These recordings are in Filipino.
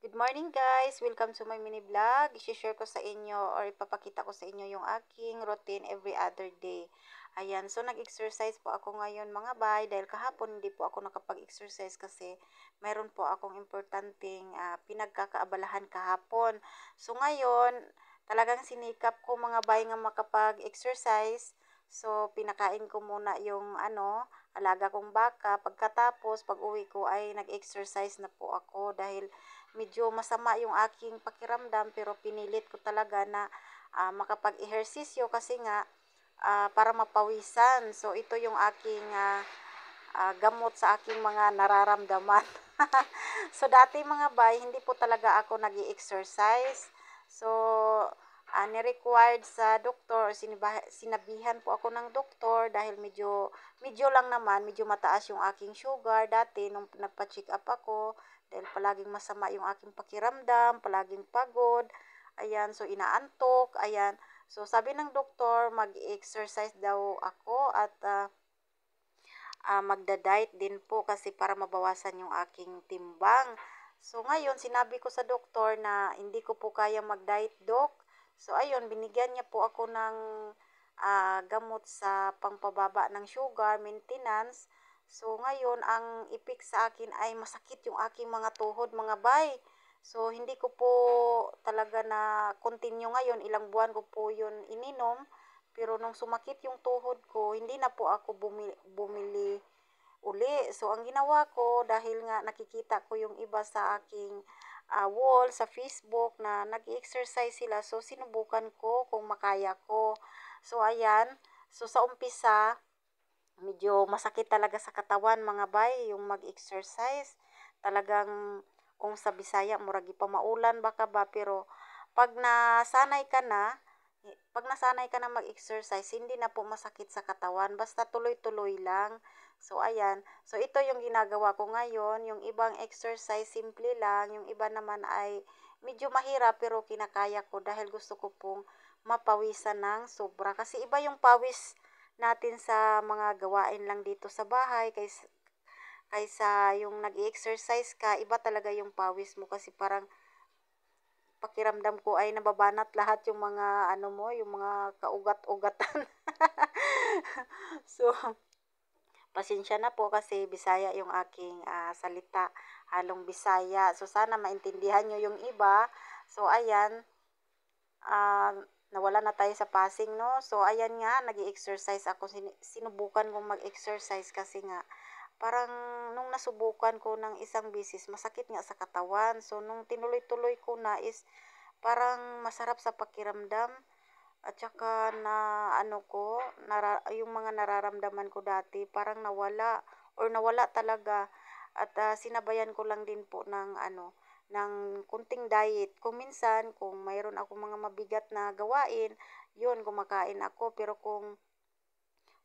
Good morning guys! Welcome to my mini vlog. I-share ko sa inyo or ipapakita ko sa inyo yung aking routine every other day. Ayan, so nag-exercise po ako ngayon mga bay dahil kahapon hindi po ako nakapag-exercise kasi mayroon po akong importanteng pinagkakaabalahan kahapon. So ngayon, talagang sinikap ko mga bay nga makapag-exercise. So pinakain ko muna yung alaga kong baka. Pagkatapos, pag uwi ko ay nag-exercise na po ako dahil medyo masama yung aking pakiramdam pero pinilit ko talaga na makapag-ehersisyo kasi nga para mapawisan. So ito yung aking gamot sa aking mga nararamdaman. So dati mga bay, hindi po talaga ako nag-exercise. So ni-required sa doktor, sinabihan po ako ng doktor dahil medyo lang naman, medyo mataas yung aking sugar dati nung nagpa-check up ako dahil palaging masama yung aking pakiramdam, palaging pagod, ayan, so inaantok, ayan. So sabi ng doktor, mag-exercise daw ako at magda-diet din po kasi para mabawasan yung aking timbang. So ngayon, sinabi ko sa doktor na hindi ko po kaya mag-diet, doc. So ayun, binigyan niya po ako ng gamot sa pangpababa ng sugar, maintenance. So ngayon, ang epek sa akin ay masakit yung aking mga tuhod, mga bay. So hindi ko po talaga na continue ngayon, ilang buwan ko po yun ininom. Pero nung sumakit yung tuhod ko, hindi na po ako bumili uli. So ang ginawa ko, dahil nga nakikita ko yung iba sa aking wall sa Facebook na nag-exercise sila, so sinubukan ko kung makaya ko. So ayan, so sa umpisa, medyo masakit talaga sa katawan mga bay, yung mag-exercise. Talagang kung sa Bisaya, muragi pa maulan baka ba, pero pag nasanay ka na, mag-exercise, hindi na po masakit sa katawan, basta tuloy-tuloy lang. So ayan, so ito yung ginagawa ko ngayon, yung ibang exercise simple lang, yung iba naman ay medyo mahirap pero kinakaya ko dahil gusto ko pong mapawisan ng sobra. Kasi iba yung pawis natin sa mga gawain lang dito sa bahay kaysa yung nag-exercise ka, iba talaga yung pawis mo kasi parang pakiramdam ko ay nababanat lahat yung mga yung mga kaugat-ugatan. So, pasensya na po kasi Bisaya yung aking salita, halong Bisaya. So, sana maintindihan nyo yung iba. So, ayan, ah, nawala na tayo sa passing, no? So, ayan nga, nag exercise ako. Sinubukan kong mag-exercise kasi nga, parang nung nasubukan ko ng isang bisis, masakit nga sa katawan. So, nung tinuloy-tuloy ko na is, parang masarap sa pakiramdam. At saka na yung mga nararamdaman ko dati, parang nawala or nawala talaga. At sinabayan ko lang din po ng ng kunting diet. Kung minsan, kung mayroon ako mga mabigat na gawain, yun, kumakain ako. Pero kung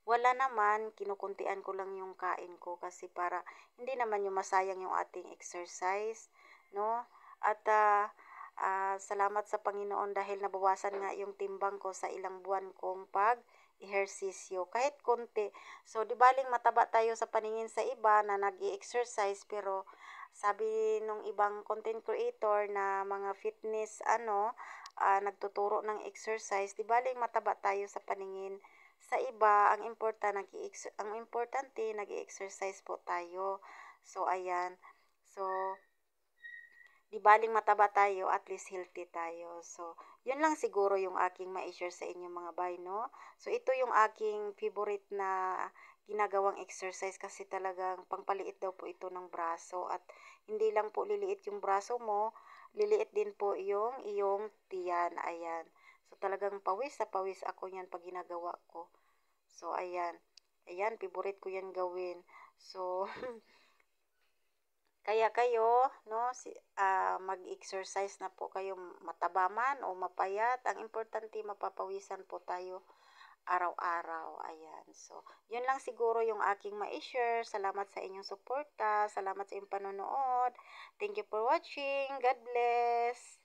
wala naman, kinukuntian ko lang yung kain ko kasi para hindi naman yung masayang yung ating exercise, no? At salamat sa Panginoon dahil nabawasan nga yung timbang ko sa ilang buwan kong pag-ehersisyo. Kahit konti. So, di baling mataba tayo sa paningin sa iba na nag-exercise pero sabi nung ibang content creator na mga fitness nagtuturo ng exercise, di baling mataba tayo sa paningin sa iba, ang importante nag-exercise po tayo. So ayan. So di baling mataba tayo, at least healthy tayo. So, yun lang siguro yung aking ma-share sa inyo mga bay, no? So, ito yung aking favorite na ginagawang exercise kasi talagang pangpaliit daw po ito ng braso at hindi lang po liliit yung braso mo, liliit din po yung iyong tiyan, ayan. So, talagang pawis sa pawis ako yan pag ginagawa ko. So, ayan. Ayan, favorite ko yan gawin. So, kaya kayo, no, mag-exercise na po kayo, mataba man o mapayat. Ang importante, mapapawisan po tayo araw-araw. Ayan. So, yun lang siguro yung aking ma-share. Salamat sa inyong suporta. Salamat sa inyong panonood. Thank you for watching. God bless.